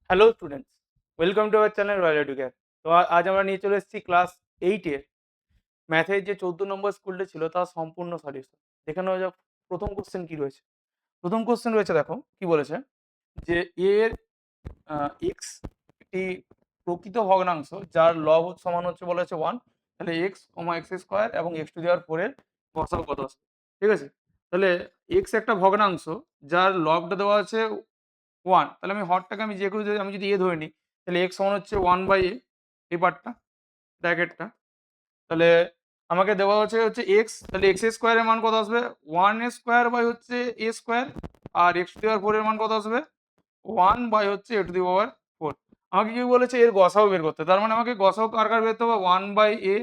Hello students, welcome to our channel royal educare. তো আজ আমরা নিয়ে চলে এসেছি ক্লাস 8-এর ম্যাথের যে 14 নম্বর স্কুলটা ছিল তার সম্পূর্ণ সলিউশন। দেখে নেওয়া যাক প্রথম কোশ্চেন কি রয়েছে। প্রথম কোশ্চেন রয়েছে, দেখো কি বলেছে, যে এর এক্স একটি প্রকৃত ভগ্নাংশ যার লব সমান হচ্ছে বলেছে 1। তাহলে এক্স কমা এক্স স্কোয়ার এবং এক্স টু দি পাওয়ার 4 এর গসাগু কত আসবে? ঠিক আছে, তাহলে এক্স একটা ভগ্নাংশ যার লবটা দেওয়া আছে 1। তাহলে আমি হরটাকে আমি যে কেউ যদি আমি যদি এ ধরে নিই, তাহলে এক্স সমান হচ্ছে 1/a, এই পার্টটা, ব্র্যাকেটটা। তাহলে আমাকে দেওয়া হচ্ছে এক্স, তাহলে এক্স স্কোয়ারের মান কত আসবে? 1 স্কোয়ার বাই হচ্ছে এ স্কোয়ার। আর এক্স টু দি পাওয়ার 4 এর মান কত আসবে? 1/a two the power 4। আমাকে কি বলেছে? এর গসাগু বের করতে। তার মানে আমাকে গসাগু কার কার বের করতে হবে? 1/a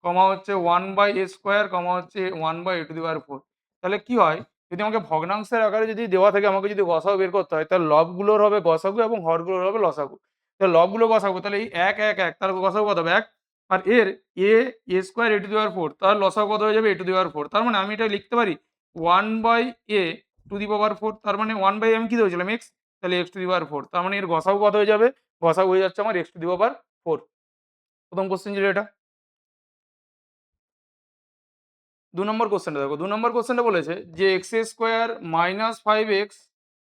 কমা হচ্ছে 1/a স্কোয়ার কমা হচ্ছে 1/a টু দি পাওয়ার 4। তাহলে কি হয়, যদি আমাকে ভগ্নাংশের আকারে যদি দেওয়া থাকে, আমাকে যদি গসাগু বের করতে হয়, তাহলে লবগুলোর হবে গসাগু এবং হরগুলোর হবে লসাগু। তাহলে লবগুলো গসাগু, তাহলে এই 1 1 1 তার গসাগু কত হবে? 1। আর এর এ square a two the power 4, তার লসাগু কত হয়ে যাবে? a two the power 4। তার মানে আমি এটা লিখতে পারি 1/a টু দি পাওয়ার 4। তার মানে 1/a আমি কি ধরেছিলাম? এক্স। তাহলে এক্স টু দি পাওয়ার 4। তার মানে এর গসাগু কত হয়ে যাবে? গসাগু হয়ে যাচ্ছে আমার এক্স টু দি পাওয়ার 4। প্রথম কোশ্চেন ছিল এটা। ২ নম্বর কোশ্চেনটা দেখো। ২ নম্বর কোশ্চেনটা বলেছে যে x square minus 5x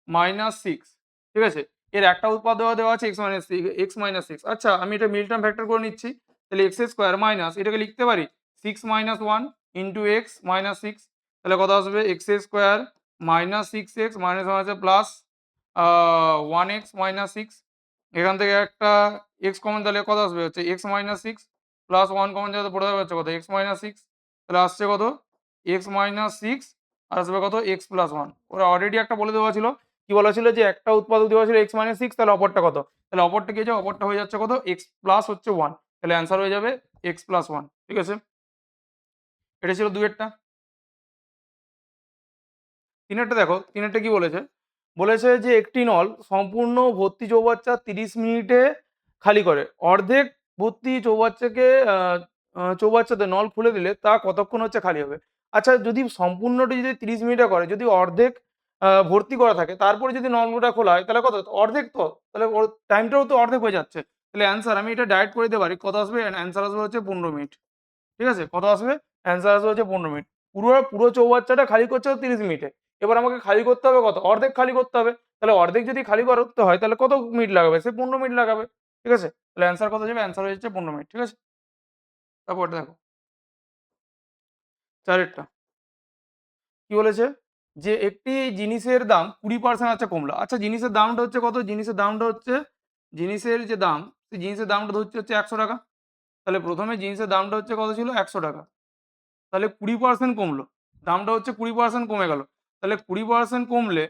minus 6, ঠিক আছে? এর একটা উৎপাদ দেওয়া আছে এক্স মাইনাস 6। আচ্ছা, আমি এটা মিল টার্ম ফ্যাক্টর করে নিচ্ছি। তাহলে এক্স স্কোয়ার মাইনাস এটাকে লিখতে পারি 6 মাইনাস 1 ইন্টু এক্স মাইনাস 6। তাহলে কত আসবে? X square minus 6x minus 1 আছে প্লাস 1x মাইনাস 6। এখান থেকে একটা এক্স কমন, তাহলে কত আসবে? হচ্ছে এক্স মাইনাস 6 প্লাস 1 কমন যাবে, পড়ে যাবে হচ্ছে কত? X minus 6। তাহলে আসছে কত? X minus 6। আর আসবে কত? X plus 1। ওরা অলরেডি একটা বলে দেওয়া ছিল। কি বলা ছিল? যে একটা উৎপাদক দেওয়া ছিল এক্স মাইনাস 6, তাহলে অপরটা কত? তাহলে অপরটা কি হয়ে যাবে? অপরটা হয়ে যাচ্ছে কত? এক্স প্লাস হচ্ছে 1। তাহলে অ্যান্সার হয়ে যাবে এক্স প্লাস 1। ঠিক আছে? এটা ছিল ২ এরটা। ৩ এরটা দেখো, ৩ এরটা কি বলেছে? বলেছে যে একটি নল সম্পূর্ণ ভর্তি চৌবাচ্চা ৩০ মিনিটে খালি করে। অর্ধেক ভর্তি চৌবাচ্চাকে চৌবাচ্চাতে নল খুলে দিলে তা কতক্ষণ হচ্ছে খালি হবে? আচ্ছা, যদি সম্পূর্ণটা যদি ৩০ মিনিটে করে, যদি অর্ধেক ভর্তি করা থাকে, তারপরে যদি নলটা খোলা হয়, তাহলে কত? অর্ধেক তো। তাহলে ওর টাইমটাও তো অর্ধেক হয়ে যাচ্ছে। তাহলে অ্যান্সার আমি এটা ডাইরেক্ট করে দিতে পারি। কত আসবে? অ্যান্সার আসবে হচ্ছে ১৫ মিনিট। ঠিক আছে? কত আসবে? অ্যান্সার আসবে হচ্ছে ১৫ মিনিট। পুরো পুরো চৌবাচ্চাটা খালি করছে হচ্ছে ৩০ মিনিটে। এবার আমাকে খালি করতে হবে কত? অর্ধেক খালি করতে হবে। তাহলে অর্ধেক যদি খালি করতে হয়, তাহলে কত মিনিট লাগাবে? সে ১৫ মিনিট লাগাবে। ঠিক আছে? তাহলে অ্যান্সার কত যাবে? অ্যান্সার হয়ে যাচ্ছে ১৫ মিনিট। ঠিক আছে? তারপরটা দেখো, ৪ এরটা। কি বলেছে? যে একটি জিনিসের দাম ২০% আচ্ছা কমলো। আচ্ছা, জিনিসের দামটা হচ্ছে কত? জিনিসের দামটা হচ্ছে, জিনিসের যে দাম, সেই জিনিসের দামটা হচ্ছে ৳১০০। তাহলে ১ম এ জিনিসের দামটা হচ্ছে কত ছিল? ৳১০০। তাহলে ২০% কমলো। দামটা হচ্ছে ২০% কমে গেল। তাহলে ২০% কমলে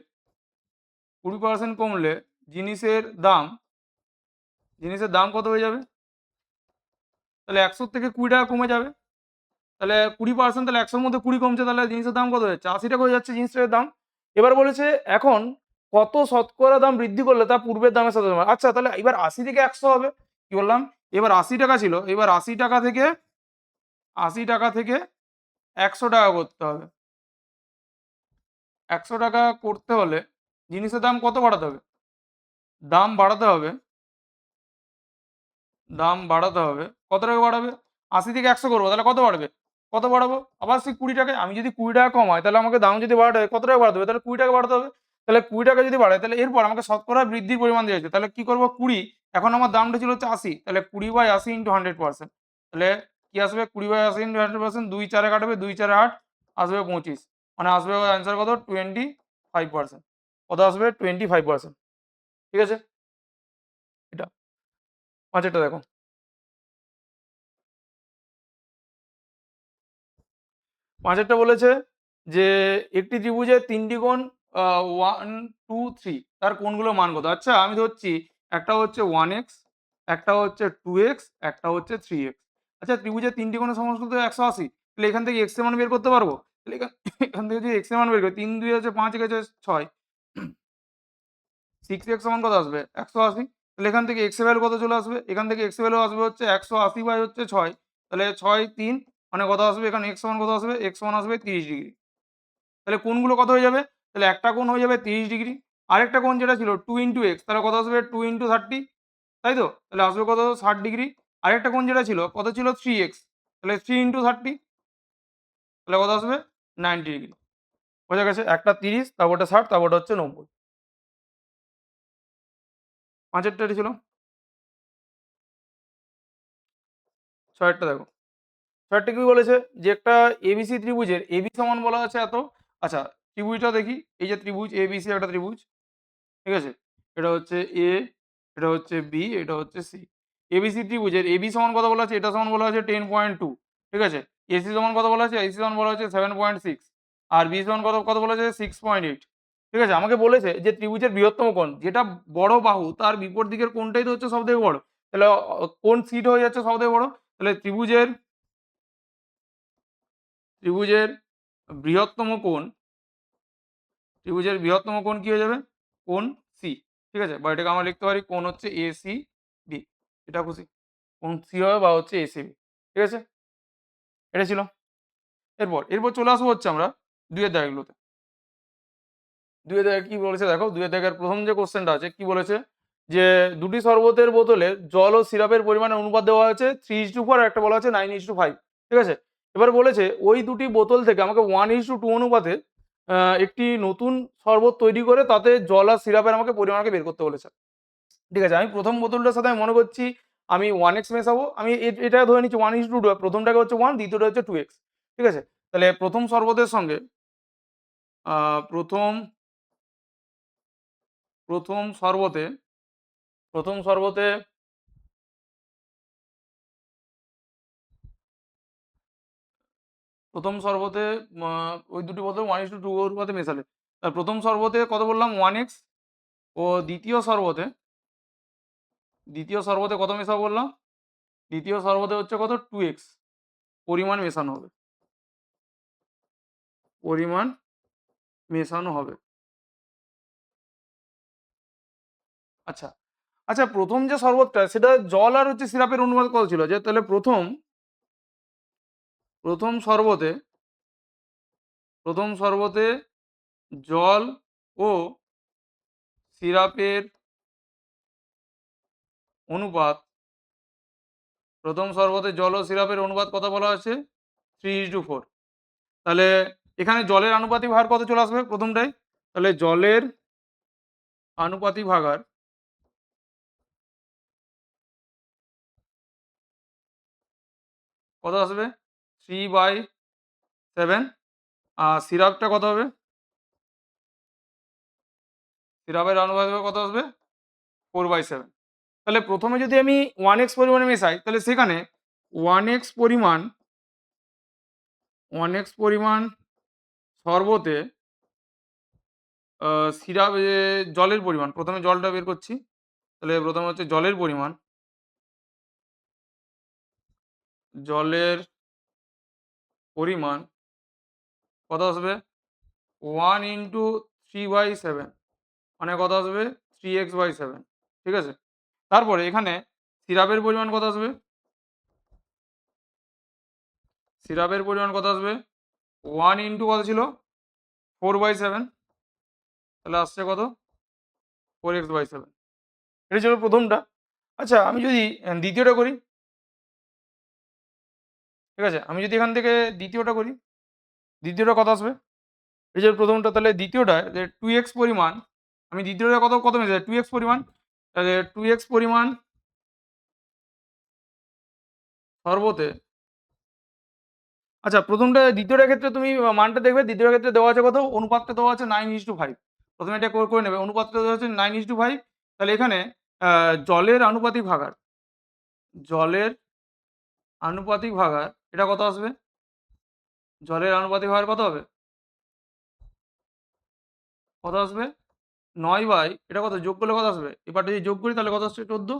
২০% কমলে জিনিসের দাম, জিনিসের দাম কত হয়ে যাবে? তাহলে ১০০ থেকে ৳২০ কমে যাবে। তাহলে ২০%, তাহলে ১০০ র মধ্যে ২০ কমছে, তাহলে জিনিসের দাম কত হয়ে যাচ্ছে? ৳৮০ হয়ে যাচ্ছে জিনিসটার দাম। এবার বলেছে এখন কত শতকরা দাম বৃদ্ধি করলে তা পূর্বের দামের সাথে সমান? আচ্ছা, তাহলে এবার ৮০ থেকে ১০০ হবে। কি বললাম? এবার ৳৮০ ছিল। এবার ৳৮০ থেকে ৳১০০ করতে হবে। ৳১০০ করতে হলে জিনিসের দাম কত বাড়াতে হবে? দাম বাড়াতে হবে, দাম বাড়াতে হবে। কত টাকা বাড়াবে? ৮০ থেকে ১০০ করবো, তাহলে কত বাড়বে? কত বাড়াবো? আবার সেই ৳২০। আমি যদি ৳২০ কমাই, তাহলে আমাকে দাম যদি বাড়াতে হয়, কত টাকা বাড়াতে হবে? তাহলে ৳২০ বাড়াতে হবে। তাহলে ৳২০ যদি বাড়ায়, তাহলে এরপর আমাকে শতকরা বৃদ্ধির পরিমাণ দেওয়া হয়েছে। তাহলে কি করব? ২০। এখন আমার দামটা ছিল হচ্ছে ৮০। তাহলে ২০/৮০ ইন্টু 100%। তাহলে কি আসবে? ২০/৮০ ইন্টু 100%, ২ 4 এ কাটবে, ২ 4 এ ৮, আসবে ২৫। মানে আসবে অ্যান্সার কত? 25%। কত আসবে? 25%। ঠিক আছে? এটা। ৫ এরটা দেখো। ৫ এরটা বলেছে যে একটি ত্রিভুজের ৩ টি কোণ 1 2 3, তার কোণগুলোর মান কত? আচ্ছা, আমি ধরছি একটা হচ্ছে 1x, একটা হচ্ছে 2x, একটা হচ্ছে 3x। আচ্ছা, ত্রিভুজের ৩ টি কোণের সমষ্টি তো ১৮০। তাহলে এখান থেকে x এর মান বের করতে পারবো? তাহলে এখান থেকে যদি x এর মান বের করি, ৩ 2 হচ্ছে ৫, একে হচ্ছে ৬। 6x সমান কত আসবে? ১৮০। তাহলে এখান থেকে x এর ভ্যালু কত চলে আসবে? এখান থেকে x এর ভ্যালু আসবে হচ্ছে ১৮০ বাই হচ্ছে ৬। তাহলে ৬ ৩, মানে কত আসবে? এখানে x সমান কত আসবে? x সমান আসবে ৩০ ডিগ্রি। তাহলে কোণগুলো কত হয়ে যাবে? তাহলে একটা কোণ হয়ে যাবে ৩০ ডিগ্রি। আরেকটা কোণ যেটা ছিল 2 ইন্টু এক্স, তাহলে কত আসবে 2 ইন্টু 30, তাই তো? তাহলে আসবে কত 60 ডিগ্রি। আরেকটা কোণ যেটা ছিল কত ছিল 3x, তাহলে 3 ইন্টু 30, তাহলে কত আসবে 90 ডিগ্রি। বোঝা গেছে? একটা 30, তারপরটা 60, তারপরটা হচ্ছে 90। পাঁচেরটা ছিল, ছয়েরটা দেখো। ছয়েরটা কি বলেছে যে একটা এবিসি ত্রিভুজের এবি সমান বলা আছে এত। আচ্ছা, ত্রিভুজটা দেখি। এই যে ত্রিভুজ এবিসি একটা ত্রিভুজ, ঠিক আছে? এটা হচ্ছে এ, এটা হচ্ছে বি, এটা হচ্ছে সি। এবিসি ত্রিভুজের এবি সমান কত বলা আছে? এটা সমান বলা আছে 10.2, ঠিক আছে? এসি সমান কত বলা আছে? এসি সমান বলা হচ্ছে 7.6, আর বি সমান কত বলা আছে? 6.8, ঠিক আছে? আমাকে বলেছে যে ত্রিভুজের বৃহত্তম কোণ যেটা বড় বাহু তার বিপরীত দিকের কোণটাই তো হচ্ছে সবথেকে বড়। তাহলে কোন সিট হয়ে যাচ্ছে সবথেকে বড়? তাহলে ত্রিভুজের বৃহত্তম কোণ, ত্রিভুজের বৃহত্তম কোণ কি হয়ে যাবে? কোণ সি, ঠিক আছে? বা এটাকে আমরা লিখতে পারি কোণ হচ্ছে এসি বি, এটা খুশি কোণ সি হবে বা হচ্ছে এসি বি, ঠিক আছে? এটা ছিল। এরপর চলে আসবো হচ্ছে আমরা দুইয়ের দাগেগুলোতে। দুইয়ের দাগে কি বলেছে দেখো, দুইয়ের দাগের প্রথম যে কোশ্চেনটা আছে কি বলেছে যে দুটি শরবতের বোতলে জল ও সিরাপের পরিমাণের অনুপাত দেওয়া আছে 3:4 আর একটা বলা আছে 9:5, ঠিক আছে? এবার বলেছে ওই দুটি বোতল থেকে আমাকে 1:2 অনুপাতে একটি নতুন শরবত তৈরি করে তাতে জল আর সিরাপের আমাকে পরিমাণকে বের করতে বলেছে। ঠিক আছে, আমি প্রথম বোতলটার সাথে আমি মনে করছি আমি 1x মেশাবো। আমি এটা ধরে নিচ্ছি 1:2, প্রথমটাকে হচ্ছে 1, দ্বিতীয়টা হচ্ছে 2x, ঠিক আছে? তাহলে প্রথম শরবতের সঙ্গে প্রথম প্রথম শরবতে প্রথম শরবতে প্রথম শরবতে ওই দুটি বোতল 1:2 অনুপাতে মেশালে প্রথম শরবতে কত বললাম 1x, ও দ্বিতীয় শরবতে কত মেশাবো বললাম? দ্বিতীয় শরবতে হচ্ছে কত 2x পরিমাণ মেশানো হবে, পরিমাণ মেশানো হবে। আচ্ছা, আচ্ছা, প্রথম যে শরবতটা সেটা জল আর হচ্ছে সিরাপের অনুপাত কত ছিল? যে তাহলে প্রথম শরবতে জল ও সিরাপের অনুপাত, কত বলা আছে? 3:4। তাহলে এখানে জলের আনুপাতিক ভার কত চলে আসবে প্রথমটায়? তাহলে জলের আনুপাতিক ভাগার কত আসবে? 3/7। আর সিরাপটা কত হবে? সিরাপের আনুপাতিক ভার কত আসবে? 4/7। তাহলে প্রথমে যদি আমি 1x পরিমাণে মেশাই তাহলে সেখানে 1x পরিমাণ 1x পরিমাণ শরবতে সিরাপ জলের পরিমাণ, প্রথমে জলটা বের করছি। তাহলে প্রথমে হচ্ছে জলের পরিমাণ কত আসবে? 1 ইন্টু 3/7, মানে কত আসবে? 3x/7, ঠিক আছে? তারপরে এখানে সিরাপের পরিমাণ কত আসবে? সিরাপের পরিমাণ কত আসবে? 1 ইন্টু কত ছিল? 4/7, তাহলে আসছে কত? 4x/7। এটা ছিল প্রথমটা। আচ্ছা, আমি যদি দ্বিতীয়টা করি, ঠিক আছে? আমি যদি এখান থেকে দ্বিতীয়টা করি, দ্বিতীয়টা কত আসবে? এই যে প্রথমটা, তাহলে দ্বিতীয়টায় যে 2x পরিমাণ, আমি দ্বিতীয়টা কত মেশাই? 2x পরিমাণ, তাহলে 2x পরিমাণ শরবতে, আচ্ছা, দ্বিতীয়টার ক্ষেত্রে তুমি মানটা দেখবে, দ্বিতীয়টার ক্ষেত্রে দেওয়া আছে কত? অনুপাতটা দেওয়া আছে 9:5। প্রথমে এটা করে নেবে। অনুপাতটা দেওয়া আছে 9:5। তাহলে এখানে আ জলের আনুপাতিক ভাগার জলের আনুপাতিক ভাগার এটা কত আসবে? জলের আনুপাতিক ভাগার কত হবে? কত আসবে? 9 এটা কত যোগ করলে কত আসবে? এই পার্টটা যদি যোগ করি তাহলে কত আসছে? 14।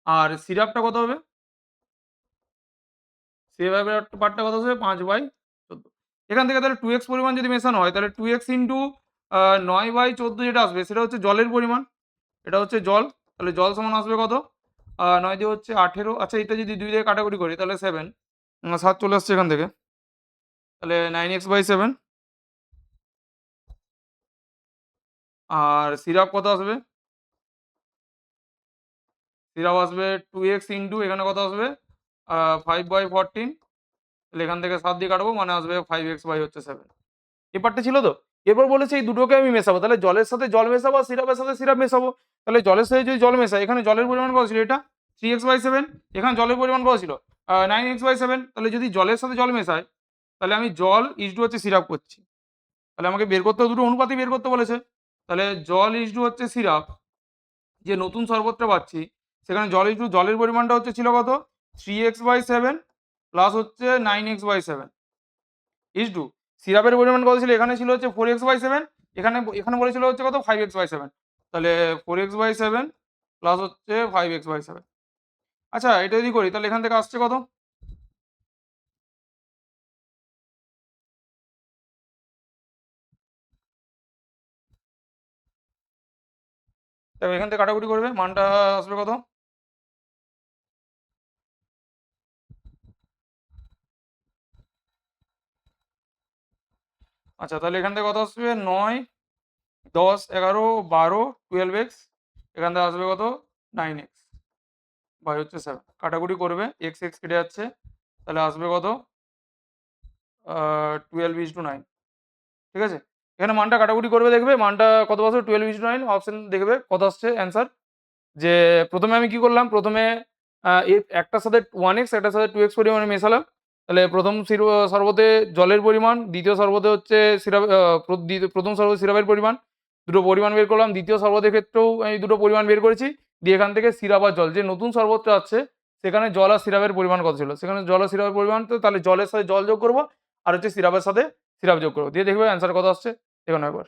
আর সিরাপটা কত হবে? সেভাবে পার্টটা কত আসবে? 5/14। এখান থেকে তাহলে 2x পরিমাণ যদি মেশানো হয় তাহলে 2x ইন্টু 9/14 যেটা আসবে সেটা হচ্ছে জলের পরিমাণ। এটা হচ্ছে জল। তাহলে জল সমান আসবে কত? ৯ দিয়ে হচ্ছে 18। আচ্ছা, এটা যদি 2 দিয়ে কাটাকুটি করি তাহলে 7, 7 চলে আসছে এখান থেকে। তাহলে 9x/7 আর সিরাপ কত আসবে? সিরাপ আসবে 2x ইন্টু এখানে কত আসবে? 5/14, তাহলে এখান থেকে 7 দিয়ে কাটবো মানে আসবে 5x/7। এই পার্টটা ছিল তো? এরপর বলেছে এই দুটোকে আমি মেশাবো। তাহলে জলের সাথে জল মেশাবো আর সিরাপের সাথে সিরাপ মেশাবো। তাহলে জলের সাথে যদি জল মেশাই, এখানে জলের পরিমাণ কত ছিল? এটা 3x/7, এখানে জলের পরিমাণ কত ছিল? 9x/7। তাহলে যদি জলের সাথে জল মেশাই, তাহলে আমি জল ইস্টু হচ্ছে সিরাপ করছি। তাহলে আমাকে বের করতে হবে, দুটো অনুপাতই বের করতে বলেছে। তাহলে জল ইস্টু হচ্ছে সিরাপ, যে নতুন শরবতটা পাচ্ছি সেখানে জল ইস্টু জলের পরিমাণটা হচ্ছে ছিল কত? 3x/7 প্লাস হচ্ছে 9x/7 ইস্টু সিরাপের পরিমাণ কত ছিল? এখানে ছিল হচ্ছে 4x/7, এখানে এখানে বলেছিল হচ্ছে কত? 5x/7। তাহলে 4x/7 প্লাস হচ্ছে 5x/7। আচ্ছা, এটা যদি করি তাহলে এখান থেকে আসছে কত? তাহলে এখান থেকে কাটাকুটি করবে, মানটা আসবে কত? আচ্ছা, তাহলে এখান থেকে কত আসবে? 9, 10, 11, 12, 12x, এখান থেকে আসবে কত? 9x বাই হচ্ছে 7। কাটাকুটি করবে, এক্স এক্স কেটে যাচ্ছে, তাহলে আসবে কত? 12:9। ঠিক আছে, এখানে মানটা কাটাকুটি করবে, দেখবে মানটা কত আসবে? 12:9 অপশন দেখবে কত আসছে অ্যান্সার। যে প্রথমে আমি কি করলাম? প্রথমে একটার সাথে 1x একটার সাথে 2x পরিমাণে মেশালাম। তাহলে প্রথম শরবতে জলের পরিমাণ, দ্বিতীয় শরবতে হচ্ছে সিরাপ, প্রথম শরবতে সিরাপের পরিমাণ, দুটো পরিমাণ বের করলাম। দ্বিতীয় শরবতের ক্ষেত্রেও আমি দুটো পরিমাণ বের করেছি। দিয়ে এখান থেকে সিরাপ আর জল, যে নতুন শরবতটা আছে সেখানে জল আর সিরাপের পরিমাণ কত ছিল, সেখানে জল আর সিরাপের পরিমাণ, তো তাহলে জলের সাথে জল যোগ করবো আর হচ্ছে সিরাপের সাথে সিরাপ যোগ করবো, দিয়ে দেখবে অ্যান্সার কত আসছে। দেখুন একবার।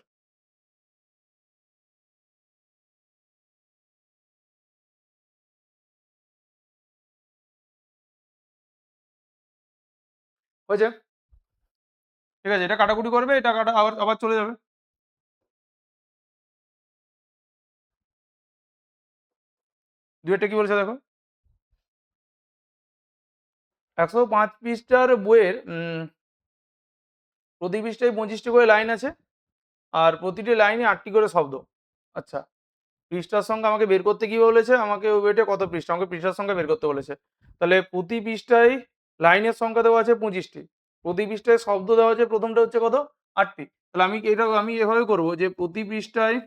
হয়েছে? ঠিক আছে, এটা কাটাকুটি করবে, এটা কাটা আবার আবার চলে যাবে। দুয়েরটা কি বলেছে দেখো। 105 পৃষ্ঠার বইয়ের প্রতি পৃষ্ঠায় 25টি করে লাইন আছে আর প্রতিটি লাইনে 8টি করে শব্দ। আচ্ছা, পৃষ্ঠার সংখ্যা আমাকে বের করতে কি বলেছে? আমাকে ওই বইটা কত পৃষ্ঠা, আমাকে পৃষ্ঠার সংখ্যা বের করতে বলেছে। তাহলে প্রতি পৃষ্ঠায় লাইনের সংখ্যা দেওয়া আছে 25টি, প্রতি পৃষ্ঠায় শব্দ দেওয়া আছে প্রথমটা হচ্ছে কত? 8টি। তাহলে আমি এভাবে করব যে প্রতি পৃষ্ঠায়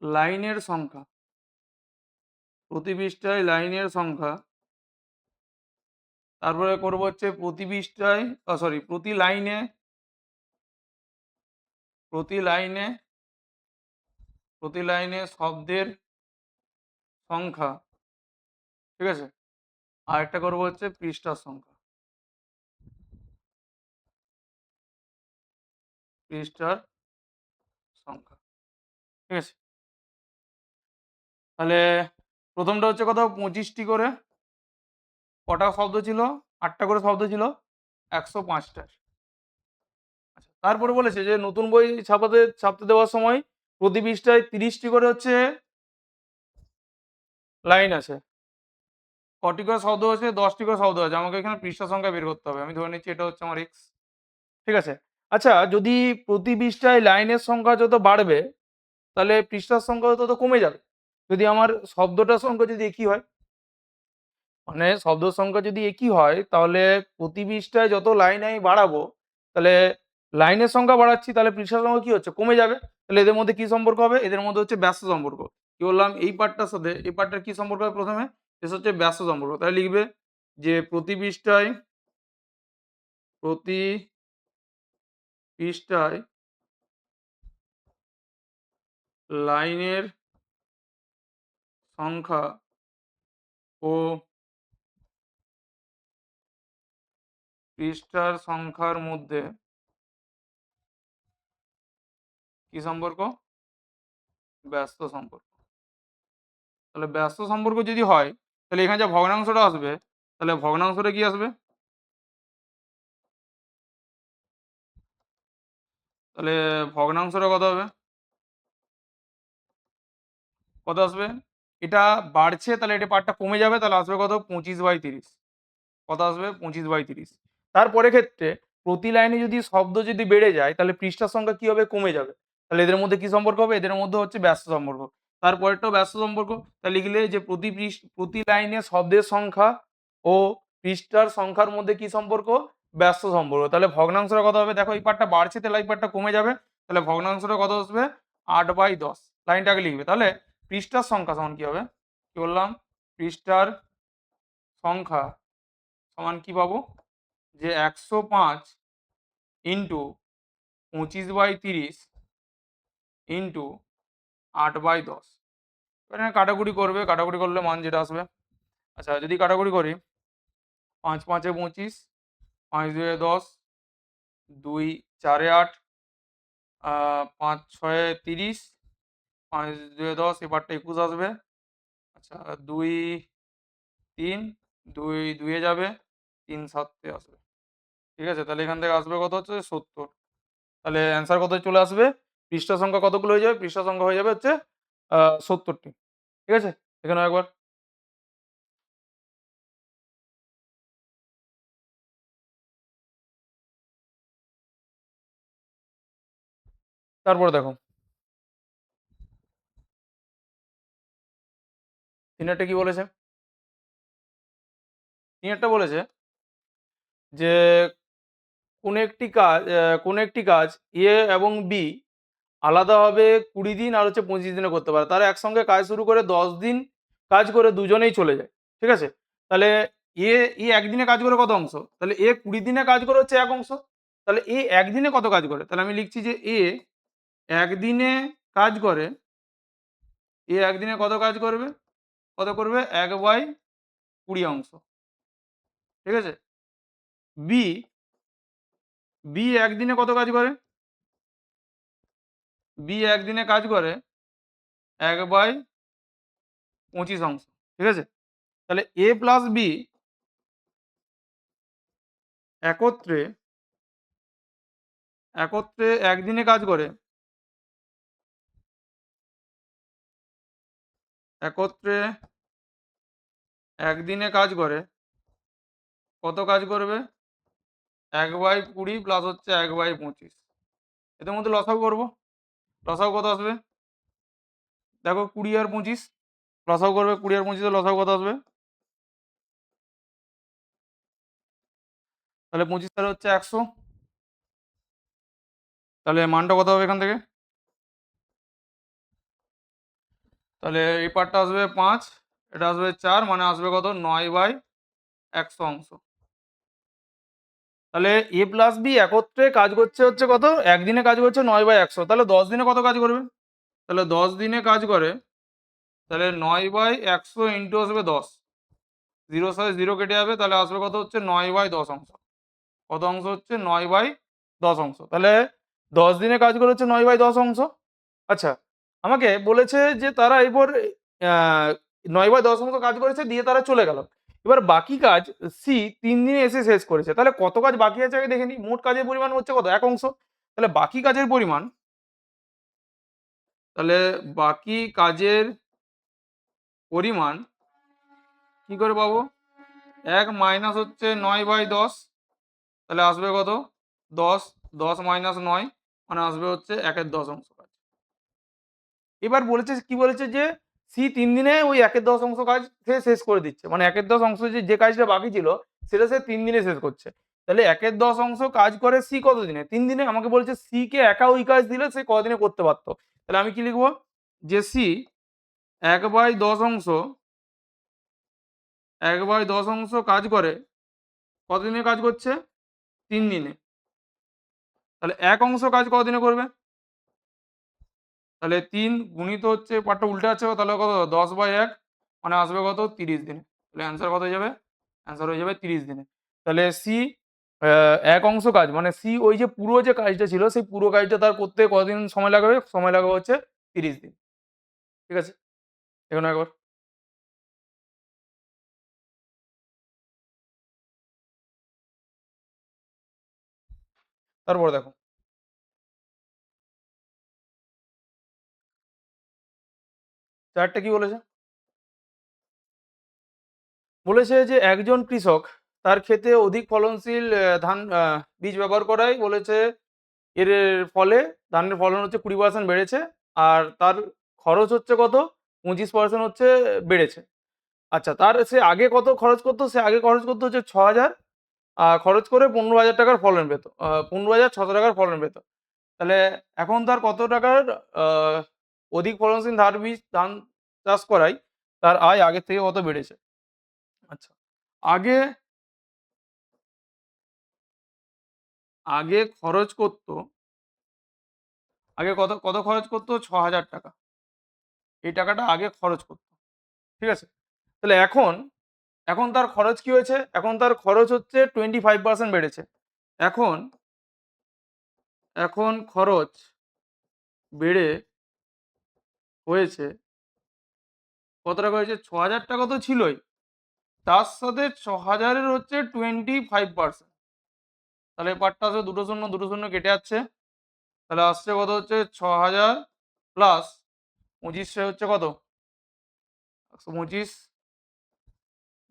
লাইনের সংখ্যা, প্রতি পৃষ্ঠায় লাইনের সংখ্যা, তারপরে করব হচ্ছে প্রতি পৃষ্ঠায় সরি প্রতি লাইনে প্রতি লাইনে শব্দের সংখ্যা। ঠিক আছে, আর একটা করবো হচ্ছে পৃষ্ঠার সংখ্যা, পৃষ্ঠার সংখ্যা। ঠিক আছে, তাহলে প্রথমটা হচ্ছে কত? 25টি করে। কটা শব্দ ছিল? 8টা করে শব্দ ছিল 105টার। আচ্ছা, তারপরে বলেছে যে নতুন বই ছাপতে দেওয়ার সময় প্রতি পৃষ্ঠায় 30টি করে হচ্ছে লাইন আছে। কটি করে শব্দ আছে? 10টি করে শব্দ আছে। আমাকে এখানে পৃষ্ঠা সংখ্যা বের করতে হবে। আমি ধরে নিচ্ছি এটা হচ্ছে আমার এক্স। ঠিক আছে, আচ্ছা, যদি প্রতি পৃষ্ঠায় লাইনের সংখ্যা যত বাড়বে তাহলে পৃষ্ঠার সংখ্যা তত কমে যাবে। যদি আমার শব্দটার সংখ্যা যদি একই হয়, মানে শব্দ সংখ্যা যদি একই হয় তাহলে প্রতি পৃষ্ঠায় যত লাইন আমি বাড়াবো, তাহলে লাইনের সংখ্যা বাড়াচ্ছি তাহলে পৃষ্ঠার সংখ্যা কি হচ্ছে? কমে যাবে। তাহলে এদের মধ্যে কি সম্পর্ক হবে? এদের মধ্যে হচ্ছে ব্যস্ত সম্পর্ক। কি বললাম? এই পার্টটার সাথে এই পার্টটার কি সম্পর্ক হবে? প্রথমে এটা হচ্ছে ব্যস্ত সম্পর্ক। তাহলে লিখবে যে প্রতি পৃষ্ঠায় লাইনের সংখ্যা ও পৃষ্ঠার সংখ্যার মধ্যে কি সম্পর্ক? ব্যস্ত সম্পর্ক। তাহলে ব্যস্ত সম্পর্ক যদি হয় তাহলে এখানে যে ভগ্নাংশটা আসবে, তাহলে ভগ্নাংশটা কি আসবে? তাহলে ভগ্নাংশটা কত হবে? কত আসবে? এটা বাড়ছে তাহলে এটা পার্টটা কমে যাবে, তাহলে আসবে কত? 25/30। কত আসবে? 25/30। তারপরের ক্ষেত্রে প্রতি লাইনে যদি শব্দ যদি বেড়ে যায় তাহলে পৃষ্ঠার সংখ্যা কি হবে? কমে যাবে। তাহলে এদের মধ্যে কি সম্পর্ক হবে? এদের মধ্যে হচ্ছে ব্যস্ত সম্পর্ক। তারপরেরটাও ব্যস্ত সম্পর্ক। তা লিখলে যে প্রতি লাইনে শব্দের সংখ্যা ও পৃষ্ঠার সংখ্যার মধ্যে কি সম্পর্ক? ব্যস্ত সম্পর্ক। তাহলে ভগ্নাংশটা কত হবে? দেখো এই পার্টটা বাড়ছে তাহলে এই পার্টটা কমে যাবে। তাহলে ভগ্নাংশটা কত আসবে? 8/10 লাইনটা আগে লিখবে। তাহলে পৃষ্ঠার সংখ্যা সমান কি হবে? কি বললাম? পৃষ্ঠার সংখ্যা সমান কি পাবো? যে 105 ইন্টু 25/30 ইন্টু 8/10। এখানে কাটাকুটি করবে, কাটাকুটি করলে মান যেটা আসবে। আচ্ছা যদি কাটাকুটি করি ৫ ৫ এ ২৫, ৫ ২ এ ১০, ২ ৪ এ ৮, ৫ ৬ এ ৩০, ৫ ২ এ ১০, এবারটা ২১ আসবে। আচ্ছা ২ ৩, ২ ২ এ যাবে, ৩ ৭ এ আসবে। ঠিক আছে? তাহলে এখান থেকে আসবে কত হচ্ছে? ৭০। তাহলে অ্যান্সার কত চলে আসবে? পৃষ্ঠা সংখ্যা কতগুলো হয়ে যাবে? পৃষ্ঠা সংখ্যা হয়ে যাবে হচ্ছে ৭০ টি। ঠিক আছে? এখানেও একবার। তারপরে দেখো ৩ এরটা কি বলেছে? ৩ এরটা বলেছে যে কোন একটি কাজ A এবং B আলাদাভাবে ২০ দিন আর হচ্ছে ২৫ দিনে করতে পারে। তারা একসঙ্গে কাজ শুরু করে ১০ দিন কাজ করে দুজনেই চলে যায়। ঠিক আছে? তাহলে এ একদিনে কাজ করে কত অংশ? তাহলে এ ২০ দিনে কাজ করে হচ্ছে ১ অংশ। তাহলে এ একদিনে কত কাজ করে? তাহলে আমি লিখছি যে একদিনে কাজ করে, একদিনে কত কাজ করবে? কত করবে? ১/২০ অংশ। ঠিক আছে? B, B একদিনে কত কাজ করে? B একদিনে কাজ করে ১/২৫ অংশ। ঠিক আছে? তাহলে A প্লাস B একত্রে একদিনে কাজ করে, একত্রে একদিনে কাজ করে, কত কাজ করবে? ১/২০ প্লাস হচ্ছে ১/২৫। এদের মধ্যে লসাগু করব। লসাগু কত আসবে? দেখো ২০ আর ২৫ লসাগু করবে, ২০ আর ২৫ এর লসাগু কত আসবে? তাহলে ২৫ তাহলে হচ্ছে ১০০। তাহলে মানটা কত হবে এখান থেকে? তাহলে এই পার্টটা আসবে ৫, এটা আসবে ৪, মানে আসবে কত? ৯/১০০ অংশ। তাহলে A প্লাস B একত্রে কাজ করছে হচ্ছে কত? একদিনে কাজ করছে ৯/১০০। তাহলে ১০ দিনে কত কাজ করবে? তাহলে ১০ দিনে কাজ করে, তাহলে ৯/১০০ ইন্টু আসবে ১০। 0 এর সাথে 0 কেটে যাবে। তাহলে আসবে কত হচ্ছে? ৯/১০ অংশ। কত অংশ হচ্ছে? ৯/১০ অংশ। তাহলে ১০ দিনে কাজ করে হচ্ছে ৯/১০ অংশ। আচ্ছা, আমাকে বলেছে যে তারা এরপর আ ৯/১০ অংশ কাজ করেছে দিয়ে তারা চলে গেল। এবার বাকি কাজ C ৩ দিনে এসে শেষ করেছে। তাহলে কত কাজ বাকি আছে আগে দেখে নিই। মোট কাজের পরিমাণ হচ্ছে কত? ১ অংশ। তাহলে বাকি কাজের পরিমাণ, তাহলে বাকি কাজের পরিমাণ কি করে পাবো? ১ মাইনাস হচ্ছে ৯/১০, তাহলে আসবে কত? ১০, ১০ মাইনাস ৯, মানে আসবে হচ্ছে ১/১০ অংশ কাজ। এবার বলেছে কি বলেছে যে সি ৩ দিনে ওই ১/১০ অংশ কাজ সে শেষ করে দিচ্ছে। মানে ১/১০ অংশ যে কাজটা বাকি ছিল সেটা সে ৩ দিনে শেষ করছে। তাহলে ১/১০ অংশ কাজ করে সি কত দিনে? ৩ দিনে। আমাকে বলছে সি কে একা ওই কাজ দিলে সে কদিনে করতে পারত? তাহলে আমি কি লিখব? যে সি ১/১০ অংশ ১/১০ অংশ কাজ করে কতদিনে কাজ করছে? ৩ দিনে। তাহলে ১ অংশ কাজ কতদিনে করবে? তাহলে ৩ গুণিত হচ্ছে পার্টটা উল্টে যাচ্ছে তাহলে কত? ১০/১, মানে আসবে কত? ৩০ দিনে। তাহলে অ্যান্সার কত হয়ে যাবে? অ্যান্সার হয়ে যাবে ৩০ দিনে। তাহলে সি ১ অংশ কাজ মানে সি ওই যে পুরো যে কাজটা ছিল সেই পুরো কাজটা তার করতে কতদিন সময় লাগাবে? সময় লাগাবে হচ্ছে ৩০ দিন। ঠিক আছে? এখানে একবার। তারপরে দেখো চার্টটা কি বলেছে? বলেছে যে একজন কৃষক তার ক্ষেতে অধিক ফলনশীল ধান বীজ ব্যবহার করাই বলেছে। এর ফলে ধানের ফলন হচ্ছে 20% বেড়েছে। আর তার খরচ হচ্ছে কত? 25% হচ্ছে বেড়েছে। আচ্ছা, তার সে আগে কত খরচ করত? সে আগে খরচ করত হচ্ছে ৬,০০০, খরচ করে ৳১৫,০০০ ফলন পেত। ৳১৫,৬০০ ফলন পেত। তাহলে এখন তার কত টাকার আ অধিক ফলনশীল ধান চাষ করায় তার আয় আগের থেকে কত বেড়েছে? আচ্ছা। আগে আগে খরচ করত, আগে কত খরচ করত? ৳৬,০০০। এই টাকাটা আগে খরচ করত। ঠিক আছে? তাহলে এখন তার খরচ কি হয়েছে? এখন তার খরচ হচ্ছে 25% বেড়েছে। এখন এখন খরচ বেড়ে হয়েছে কত টাকা হয়েছে? ৳৬,০০০ তো ছিলই। তার সাথে ৬,০০০ এর হচ্ছে 25%। তাহলে এই পার্টটা আসবে, দুটো শূন্য, দুটো শূন্য কেটে যাচ্ছে। তাহলে আসছে কত হচ্ছে? ৬,০০০ প্লাস ২৫ হচ্ছে কত? ১২৫,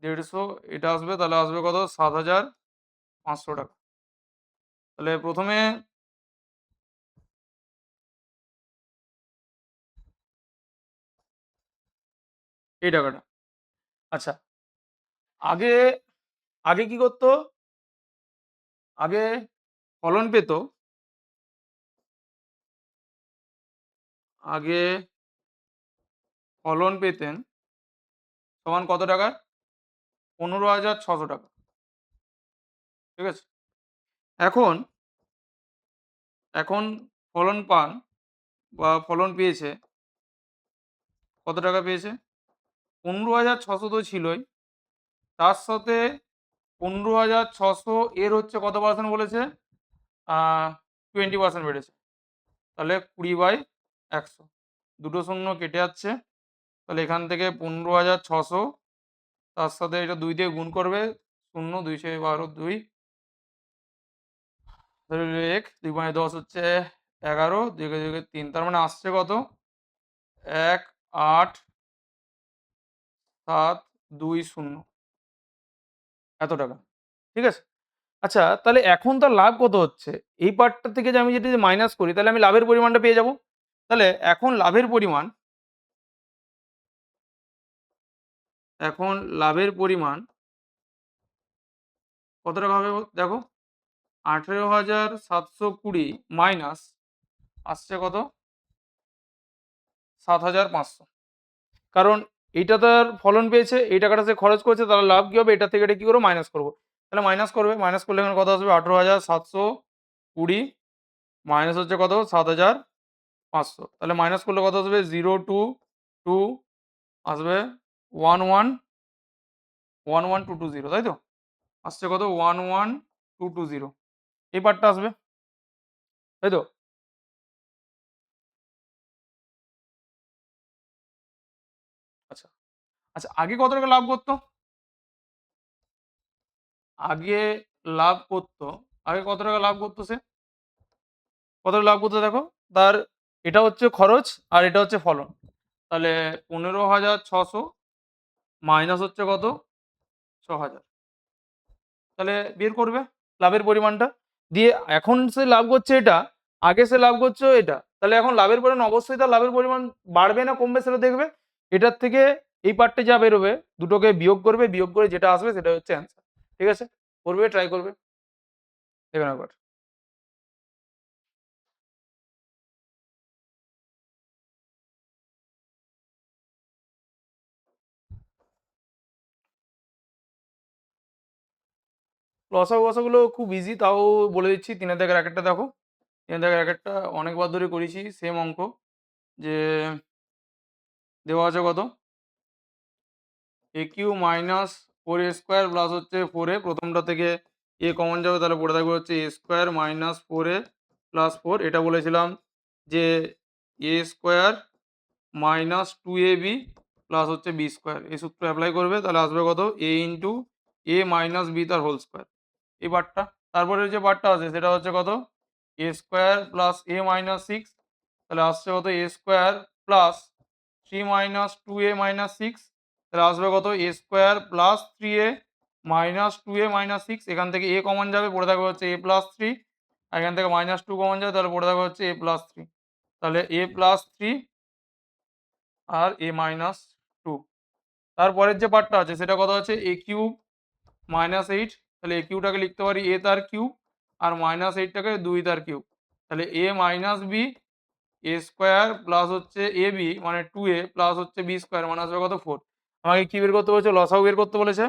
১৫০, এটা আসবে, তাহলে আসবে কত? ৳৭,৫০০। তাহলে ১ম এ এই টাকাটা। আচ্ছা, আগে আগে কি করত? আগে ফলন পেত, আগে ফলন পেতেন সমান কত টাকার? ৳১৫,৬০০। ঠিক আছে? এখন এখন ফলন পান বা ফলন পেয়েছে, কত টাকা পেয়েছে? ১৫,৬০০ তো ছিলই। তার সাথে ১৫,৬০০ এর হচ্ছে কত পার্সেন্ট বলেছে? আ 20% বেড়েছে। তাহলে 20/১০০। দুটো শূন্য কেটে যাচ্ছে। তাহলে এখান থেকে ১৫,৬০০, তার সাথে এটা ২ দিয়ে গুণ করবে। ০, ২ × ১২, ২, ১, ২ × ৫ = ১০ হচ্ছে ১১, ২ × ২ = ৩। তার মানে আসছে কত? ১,৮,৭,২,০ এত টাকা। ঠিক আছে? আচ্ছা, তাহলে এখন তার লাভ কত হচ্ছে? এই পার্টটা থেকে যে আমি যদি মাইনাস করি, তাহলে আমি লাভের পরিমাণটা পেয়ে যাবো। তাহলে এখন লাভের পরিমাণ কত টাকা হবে দেখো? ১৮,৭২০ মাইনাস আসছে কত? ৭,৫০০। কারণ এইটা তার ফলন পেয়েছে, এই টাকাটা সে খরচ করেছে, তাহলে লাভ কি হবে? এটা থেকে এটা কি করব? মাইনাস করব। তাহলে মাইনাস করবে, মাইনাস করলে এখানে কত আসবে? ১৮,৭২০ মাইনাস হচ্ছে কত? ৭,৫০০। তাহলে মাইনাস করলে কত আসবে? 0, 2, 2 আসবে 1, 1, 1, 1, 2, 2, 0, তাই তো? আসছে কত? 1, 1, 2, 2, 0, এই পার্টটা আসবে, তাই তো? আচ্ছা, আচ্ছা, আগে কত টাকা লাভ করত? আগে লাভ করত, আগে কত টাকা লাভ করত সে? কত টাকা লাভ করত দেখো? তার এটা হচ্ছে খরচ আর এটা হচ্ছে ফলন। তাহলে ১৫,৬০০ মাইনাস হচ্ছে কত? ৬,০০০। তাহলে বের করবে লাভের পরিমাণটা। দিয়ে এখন সে লাভ করছে এটা, আগে সে লাভ করছে এটা। তাহলে এখন লাভের পরিমাণ অবশ্যই তার লাভের পরিমাণ বাড়বে না কমবে সেটা দেখবে। এটার থেকে এই পার্টটা যা বেরোবে দুটোকে বিয়োগ করবে, বিয়োগ করে যেটা আসবে সেটা হচ্ছে অ্যান্সার। ঠিক আছে? করবে, ট্রাই করবে। দেখুন একবার। লসাগু-গসাগুলো খুব ইজি, তাও বলে দিচ্ছি। ৩ এর দাগের একেরটা দেখো। ৩ এর দাগের একেরটা অনেকবার ধরে করেছি সেম অঙ্ক। যে দেওয়া আছে কত? AQ minus 4A square plus হচ্ছে 4A, প্রথমটা থেকে A কমন যাবে, তাহলে পড়ে থাকবে হচ্ছে A square minus 4A plus 4। এটা বলেছিলাম যে A square minus 2AB plus হচ্ছে B স্কোয়ার। এই সূত্র অ্যাপ্লাই করবে, তাহলে আসবে কত? A into A minus B তার হোল স্কোয়ার। এই পার্টটা। তারপরে যে পার্টটা আছে সেটা হচ্ছে কত? A square plus A minus 6, তাহলে আসছে কত? A square plus 3 minus 2A minus 6, তাহলে আসবে কত? A square plus 3A minus two A minus six, এখান থেকে এ কমন যাবে, পড়ে থাকবে হচ্ছে এ প্লাস থ্রি, আর এখান থেকে মাইনাস টু কমন যাবে, তাহলে পড়ে থাকবে হচ্ছে এ প্লাস থ্রি। তাহলে এ প্লাস থ্রি আর এ মাইনাস টু। তারপরের যে পার্টটা আছে সেটা কত আছে, এ কিউব মাইনাস এইট, তাহলে এ কিউটাকে লিখতে পারি এ তার কিউব, আর মাইনাস এইটটাকে দুই তার কিউব, তাহলে এ minus B A square plus হচ্ছে এ বি মানে টু এ প্লাস হচ্ছে বি স্কোয়ার মানে আসবে কত ফোর। আমাকে কি বের করতে বলেছে, লসাগু বের করতে বলেছে।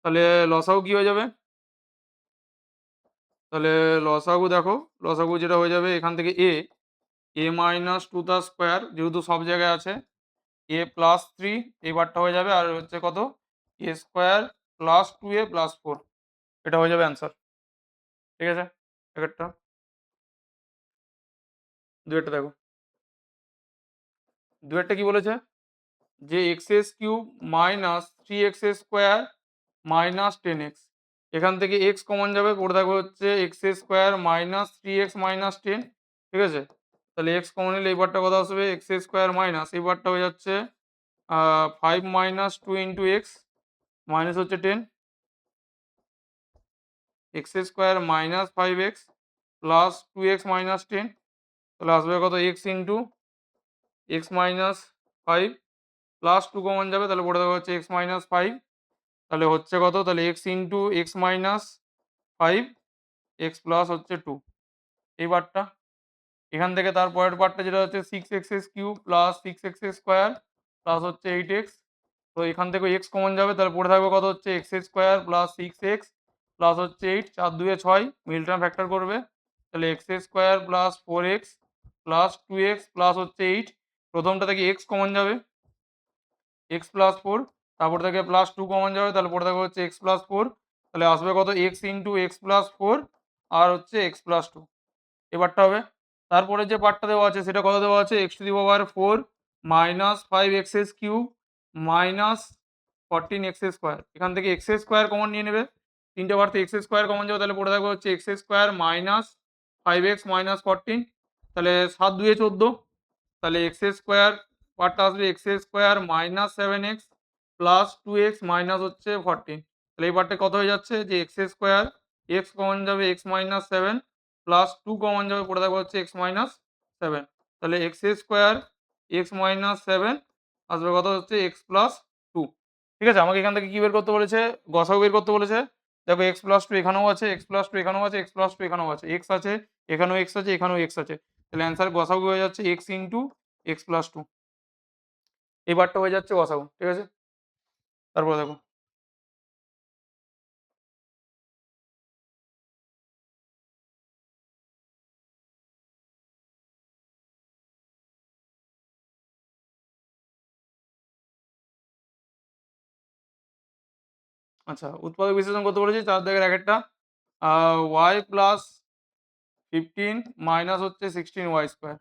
তাহলে লসাগু কি হয়ে যাবে, তাহলে লসাগু দেখো, লসাগু যেটা হয়ে যাবে এখান থেকে এ মাইনাস টু তার স্কোয়ার যেহেতু সব জায়গায় আছে, এ প্লাস থ্রি এই বারটা হয়ে যাবে, আর হচ্ছে কত A square plus two A plus four, এটা হয়ে যাবে অ্যান্সার। ঠিক আছে, একটা দুয়েরটা দেখো, দুয়েরটা কি বলেছে, যে x S cube minus three x square minus ten x, এখান থেকে এক্স কমন যাবে, পড়ে থাকবে হচ্ছে x square minus three x minus ten. ঠিক আছে, তাহলে এক্স কমন নিলে এই বারটা কত আসবে, এক্স স্কোয়ার মাইনাস এই বারটা হয়ে যাচ্ছে five minus two into X minus হচ্ছে ten, X square minus five X plus two x minus ten, তাহলে আসবে কত X into X minus five plus two common যাবে, তাহলে পড়ে দেওয়া হচ্ছে এক্স মাইনাস ফাইভ, তাহলে হচ্ছে কত, তাহলে x into X minus five X plus হচ্ছে টু এই বারটা। এখান থেকে তারপরের পার্টটা যেটা হচ্ছে six x S cube plus six x square plus হচ্ছে এইট এক্স, তো এখান থেকে এক্স কমন যাবে, তাহলে পড়ে থাকবে কত হচ্ছে x square plus six x plus হচ্ছে এইট, চার দুয়ে ছয় মিল টার্ম ফ্যাক্টর করবে, তাহলে x square plus four x plus two x plus হচ্ছে এইট, প্রথমটা থেকে এক্স কমন যাবে এক্স প্লাস ফোর, তারপর থেকে প্লাস টু কমন যাবে, তাহলে পড়ে থাকবে হচ্ছে এক্স প্লাস ফোর, তাহলে আসবে কত X into x plus four আর হচ্ছে এক্স প্লাস টু এবারটা হবে। তারপরে যে পার্টটা দেওয়া আছে সেটা কত দেওয়া আছে, x to the power four minus five x S cube minus fourteen x square, এখান থেকে এক্স স্কোয়ার কমন নিয়ে নেবে, তিনটে বার থেকে এক্স স্কোয়ার কমন যাবে, তাহলে পড়ে থাকবে হচ্ছে x square minus five x minus fourteen, তাহলে সাত দুয়ে চোদ্দো, তাহলে এক্স স্কোয়ার পার্টটা আসবে x square minus seven x plus two x minus হচ্ছে ফোরটিন, তাহলে এই পার্টটা কত হয়ে যাচ্ছে, যে এক্স স্কোয়ার এক্স কমন যাবে x minus seven plus two common যাবে, পড়ে থাকবে হচ্ছে এক্স মাইনাস সেভেন, তাহলে x square x minus seven আসবে কত হচ্ছে এক্স প্লাস টু। ঠিক আছে, আমাকে এখান থেকে কী বের করতে বলেছে, গসাগু বের করতে বলেছে। দেখো এক্স প্লাস টু এখানেও আছে, এক্স প্লাস টু এখানেও আছে, এক্স প্লাস টু এখানেও আছে, এক্স আছে এখানেও এক্স আছে এখানেও এক্স আছে, তাহলে অ্যান্সার গসাগু হয়ে যাচ্ছে x into x plus two, এই বারটা হয়ে যাচ্ছে গসাগু। ঠিক আছে, তারপরে দেখো, আচ্ছা উৎপাদক বিশ্লেষণ করতে বলেছি, চার দাগের এক একটা ওয়াই প্লাস ফিফটিন মাইনাস হচ্ছে সিক্সটিন ওয়াই স্কোয়ার।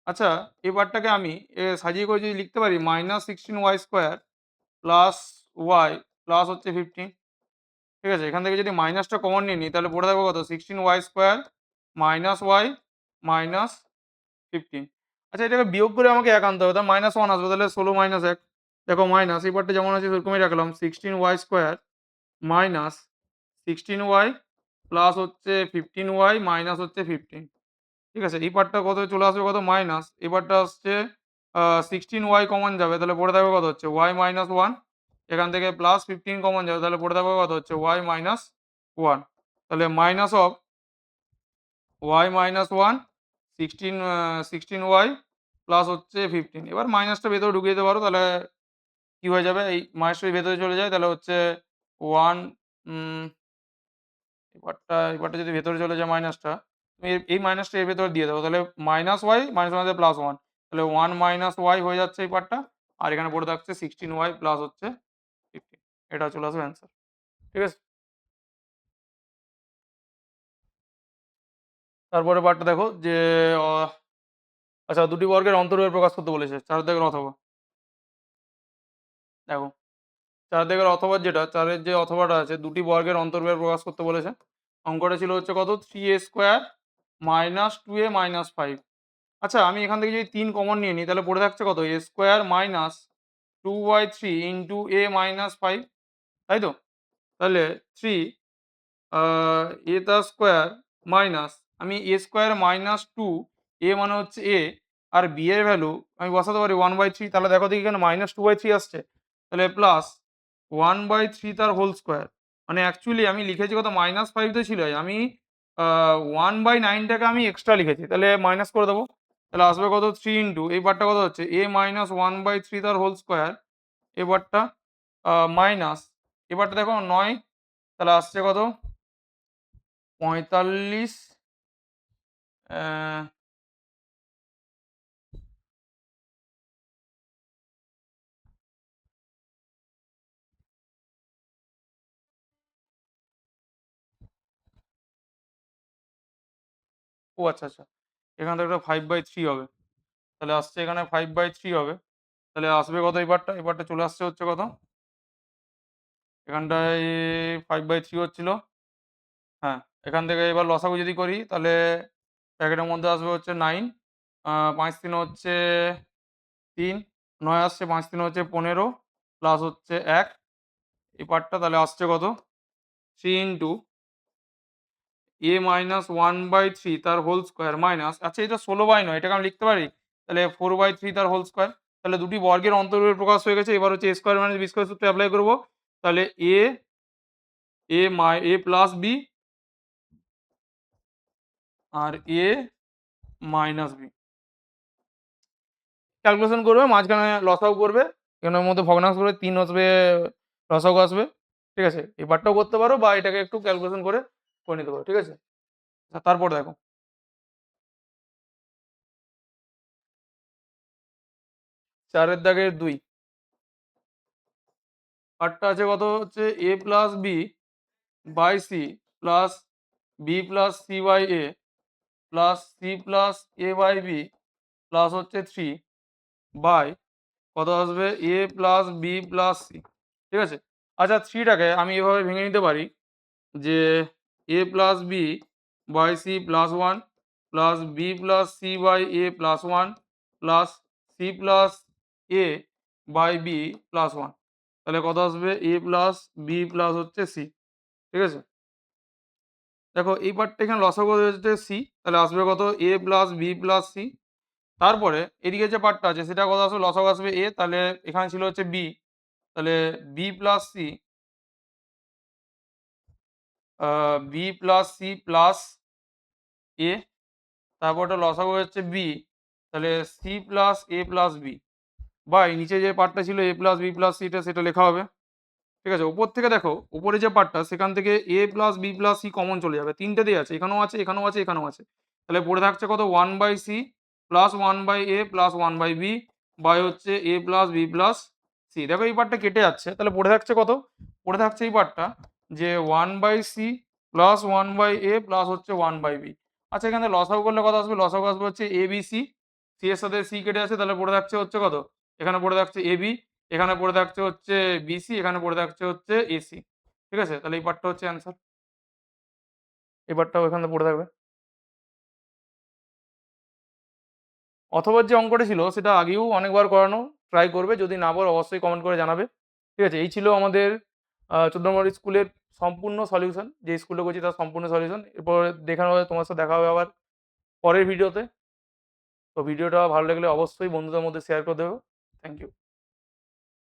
আচ্ছা এই পার্টটাকে আমি সাজিয়ে করে যদি লিখতে পারি minus sixteen y square plus y plus হচ্ছে ফিফটিন। ঠিক আছে, এখান থেকে যদি মাইনাসটা কমন নিয়ে নিই তাহলে পড়ে থাকবে কত sixteen y square minus y minus fifteen. আচ্ছা এটাকে বিয়োগ করে আমাকে এক আনতে হবে, তাহলে মাইনাস ওয়ান আসবে, তাহলে ষোলো মাইনাস এক, দেখো মাইনাস এই পার্টটা যেমন আছে সেরকমই রাখলাম, sixteen y square minus sixteen y plus হচ্ছে ফিফটিন ওয়াই মাইনাস হচ্ছে ফিফটিন। ঠিক আছে, এই পার্টটা কত চলে আসবে কত মাইনাস, এই পার্টটা আসছে সিক্সটিন ওয়াই কমন যাবে, তাহলে পড়ে থাকবে কত হচ্ছে ওয়াই মাইনাস ওয়ান, এখান থেকে প্লাস ফিফটিন কমন যাবে, তাহলে পড়ে থাকবে কত হচ্ছে ওয়াই মাইনাস ওয়ান, তাহলে minus of y minus one sixteen sixteen y plus হচ্ছে ফিফটিন। এবার মাইনাসটা ভেতরে ঢুকিয়ে দিতে পারো, তাহলে কি হয়ে যাবে, এই মাইনাসটা ভেতরে চলে যায়, তাহলে হচ্ছে ওয়ান, এবারটা যদি ভেতরে চলে যায় মাইনাসটা, তুমি এই মাইনাসটা এর ভেতরে দিয়ে দেবো, তাহলে minus y minus one plus one, তাহলে ওয়ান মাইনাস ওয়াই হয়ে যাচ্ছে এই পার্টটা, আর এখানে পড়ে থাকছে সিক্সটিন ওয়াই প্লাস হচ্ছে ফিফটিন, এটা চলে আসবে অ্যান্সার। ঠিক আছে, তারপরে পার্টটা দেখো যে আহ, আচ্ছা দুটি বর্গের অন্তর্ভেদ প্রকাশ করতে বলেছে, চার দিকের অথবা, দেখো চার দিকের অথবা যেটা চারের যে অথবাটা আছে দুটি বর্গের অন্তর্ভেদ প্রকাশ করতে বলেছে, অঙ্কটা ছিল হচ্ছে কত three A square minus two A minus five. আচ্ছা আমি এখান থেকে যদি তিন কমন নিয়ে নিই তাহলে পড়ে থাকছে কত A square minus two Y three into A minus five, তাই তো। তাহলে 3 এ তার স্কোয়ার মাইনাস আমি এ স্কোয়ার মাইনাস 2 এ মানে হচ্ছে এ আর বি এর ভ্যালু আমি বসাতে পারি 1/3 তাহলে দেখো দেখি এখানে -2/3 আসছে। তাহলে প্লাস 1/3 তার হোল স্কোয়ার মানে অ্যাকচুয়ালি আমি লিখেছি কত -5 তো ছিল আমি 1/9 টাকে আমি এক্সট্রা লিখেছি তাহলে মাইনাস করে দেবো। তাহলে আসবে কত 3 ইন্টু এই পার্টটা কত হচ্ছে a মাইনাস 1/3 তার হোল স্কোয়ার এ পার্টটা মাইনাস এ পার্টটা দেখো 9 তাহলে আসছে কত 45 আহ, ও আচ্ছা আচ্ছা এখান থেকে একটা 5/3 হবে তাহলে আসছে এখানে 5/3 হবে তাহলে আসবে কত এই পার্টটা চলে আসছে হচ্ছে কত এখানটায় 5/3 হচ্ছিল হ্যাঁ এখান থেকে এবার লসাগু যদি করি তাহলে প্যাকেটের মধ্যে আসবে হচ্ছে 9 5 3 হচ্ছে 3 9 আসছে 5 3 হচ্ছে 15 প্লাস হচ্ছে 1 এই পার্টটা তাহলে আসছে কত 3 ইন্টু এ মাইনাস 1/3 তার হোল স্কোয়ার মাইনাস আচ্ছা এটা 16/9 এটাকে আমি লিখতে পারি তাহলে 4/3 তার হোল স্কোয়ার তাহলে দুটি বর্গের অন্তর্ভুজের প্রকাশ হয়ে গেছে এবার হচ্ছে A square minus B square সূত্র অ্যাপ্লাই করবো তাহলে এ প্লাস বি আর এ মাইনাস বি ক্যালকুলেশন করবে মাঝখানে লসাগু করবে এখানের মধ্যে ভগ্নাংশ করবে 3 আসবে লসাগু আসবে ঠিক আছে এই পার্টটাও করতে পারো বা এটাকে একটু ক্যালকুলেশন করে নিতে পারো ঠিক আছে তারপর দেখো 4 এর দাগের 2 পার্টটা আছে কত হচ্ছে A plus B by C plus B plus C by A plus C plus A by B plus হচ্ছে 3 বাই কত আসবে A plus B plus C ঠিক আছে আচ্ছা 3টাকে আমি এভাবে ভেঙে নিতে পারি যে A plus B by C plus 1 plus B plus C by A plus 1 plus C plus A by B plus 1 তাহলে কত আসবে এ প্লাস বি প্লাস হচ্ছে সি ঠিক আছে দেখো এই পার্টটা এখানে লসাগু হচ্ছে সি তাহলে আসবে কত এ প্লাস বি প্লাস সি তারপরে এদিকে যে পার্টটা আছে সেটা কত আসবে লসাগু আসবে এ তাহলে এখানে ছিল হচ্ছে বি তাহলে B plus C B plus C plus A তারপর ওটা লসাগু হচ্ছে বি তাহলে C plus A plus B by নিচে যে পার্টটা ছিল এ প্লাস বি প্লাস সিটা সেটা লেখা হবে ঠিক আছে উপর থেকে দেখো উপরে যে পার্টটা সেখান থেকে A plus B plus C common চলে যাবে তিনটে দিয়ে আছে এখানেও আছে এখানেও আছে এখানেও আছে তাহলে পড়ে থাকছে কত 1/c plus 1/a plus 1/b by হচ্ছে A plus B plus C দেখো এই পার্টটা কেটে যাচ্ছে তাহলে পড়ে থাকছে কত পড়ে থাকছে এই পার্টটা যে 1/c প্লাস 1/a প্লাস হচ্ছে 1/b আচ্ছা এখানে লসাগু করলে কত আসবে লসাগু আসবে হচ্ছে এ বি সি সি এর সাথে সি কেটে আছে তাহলে পড়ে থাকছে হচ্ছে কত এখানে পড়ে থাকছে এ বি এখানে পড়ে থাকছে হচ্ছে বিসি এখানে পড়ে থাকছে হচ্ছে এসি ঠিক আছে তাহলে এই পার্টটা হচ্ছে অ্যান্সার এই পার্টটাও এখানে পড়ে থাকবে অথবা যে অঙ্কটা ছিল সেটা আগেও অনেকবার করানো ট্রাই করবে যদি না পারো অবশ্যই কমেন্ট করে জানাবে ঠিক আছে এই ছিল আমাদের 14 নম্বর স্কুলের সম্পূর্ণ সলিউশন যে স্কুলে করছি তার সম্পূর্ণ সলিউশন এরপর দেখানো হবে তোমার সাথে দেখা হবে আবার পরের ভিডিওতে তো ভিডিওটা ভালো লাগলে অবশ্যই বন্ধুদের মধ্যে শেয়ার করে দেবো থ্যাংক ইউ